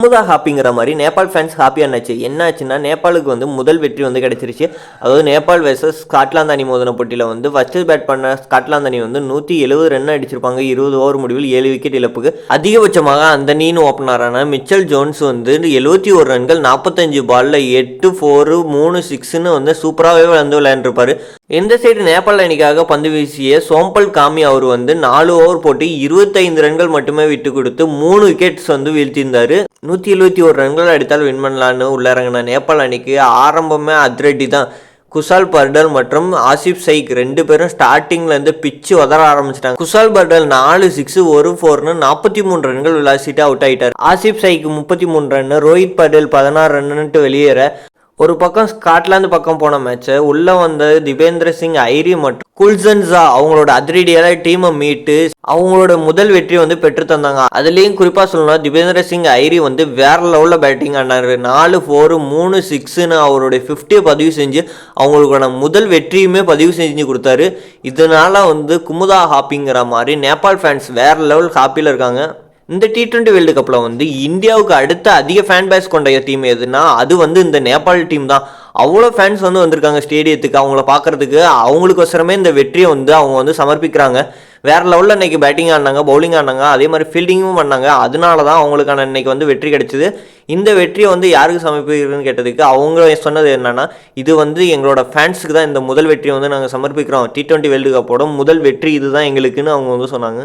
குமுதா ஹாப்பிங்கிற மாதிரி நேபாள் ஃபேன்ஸ் ஹாப்பியானாச்சு. என்னாச்சுன்னா நேபாளுக்கு வந்து முதல் வெற்றி வந்து கிடைச்சிருச்சு. அதாவது நேபாள் வெர்சஸ் ஸ்காட்லாந்து அணி மோதின போட்டியில் வந்து ஃபர்ஸ்ட் பேட் பண்ண ஸ்காட்லாந்து அணி வந்து 170 ரன் அடிச்சிருப்பாங்க. 20 ஓவர் முடிவில் 7 விக்கெட் இழப்புக்கு. அதிகபட்சமாக அந்த அணியின் ஓப்பனரான மிச்சல் ஜோன்ஸ் வந்து 71 ரன்கள் 45 பால்ல 8 4 3 6ன்னு வந்து சூப்பராகவே வந்து விளையாண்டுருப்பாரு. எந்த சைடு நேபாள் அணிக்காக பந்து வீசிய சோம்பல் காமி அவர் வந்து 4 ஓவர் போட்டு 25 ரன்கள் மட்டுமே விட்டு கொடுத்து 3 விக்கெட்ஸ் வந்து வீழ்த்தியிருந்தாரு. 171 ரன்கள் அடித்தால் வின் பண்ணலான்னு உள்ளிறங்கின நேபாள் அணிக்கு ஆரம்பமே அதிரடி தான். குஷால் பர்டல் மற்றும் ஆசிப் சைக் 2 பேரும் ஸ்டார்டிங்லேருந்து பிச்சு உதற ஆரம்பிச்சிட்டாங்க. குஷால் பர்டல் 4 6 1 4ன்னு 43 ரன்கள் விளாசிட்டு அவுட் ஆகிட்டார். ஆசிப் சைக் 33 ரன், ரோஹித் பட்டேல் 16 ரன்னுட்டு வெளியேற ஒரு பக்கம் ஸ்காட்லாந்து பக்கம் போன மேட்சை உள்ளே வந்த திபேந்திர சிங் ஐரி மற்றும் குல்சன்ஸா அவங்களோட அதிரடியான டீமை மீட்டு அவங்களோட முதல் வெற்றி வந்து பெற்று தந்தாங்க. அதுலேயும் குறிப்பாக சொல்லணும், திபேந்திர சிங் ஐரி வந்து வேற லெவலில் பேட்டிங் ஆனார். 4 4 3 6ன்னு அவருடைய 50 பதிவு செஞ்சு அவங்களுக்கான முதல் வெற்றியுமே பதிவு செஞ்சு கொடுத்தாரு. இதனால வந்து குமுதா ஹாப்பிங்கிற மாதிரி நேபாள் ஃபேன்ஸ் வேற லெவல் ஹாப்பியில் இருக்காங்க. இந்த T20 வேர்ல்டு கப்பில் வந்து இந்தியாவுக்கு அடுத்த அதிக ஃபேன் பேஸ் கொண்ட டீம் எதுனா அது வந்து இந்த நேபாள் டீம் தான். அவ்வளோ ஃபேன்ஸ் வந்து வந்திருக்காங்க ஸ்டேடியத்துக்கு அவங்கள பார்க்குறதுக்கு. அவங்களுக்கோசரமே இந்த வெற்றியை வந்து அவங்க வந்து சமர்ப்பிக்கிறாங்க. வேறு லெவலில் இன்றைக்கி பேட்டிங் ஆடினாங்க, பவுலிங் ஆடினாங்க, அதே மாதிரி ஃபீல்டிங்கும் பண்ணாங்க. அதனால தான் அவங்களுக்கான இன்றைக்கி வந்து வெற்றி கிடைச்சிது. இந்த வெற்றியை வந்து யாருக்கு சமர்ப்பிக்கிறதுன்னு கேட்டதுக்கு அவங்க சொன்னது என்னென்னா, இது வந்து எங்களோட ஃபேன்ஸுக்கு தான் இந்த முதல் வெற்றியை வந்து நாங்கள் சமர்ப்பிக்கிறோம். T20 வேர்ல்டு கப்போட முதல் வெற்றி இதுதான் எங்களுக்குன்னு அவங்க வந்து சொன்னாங்க.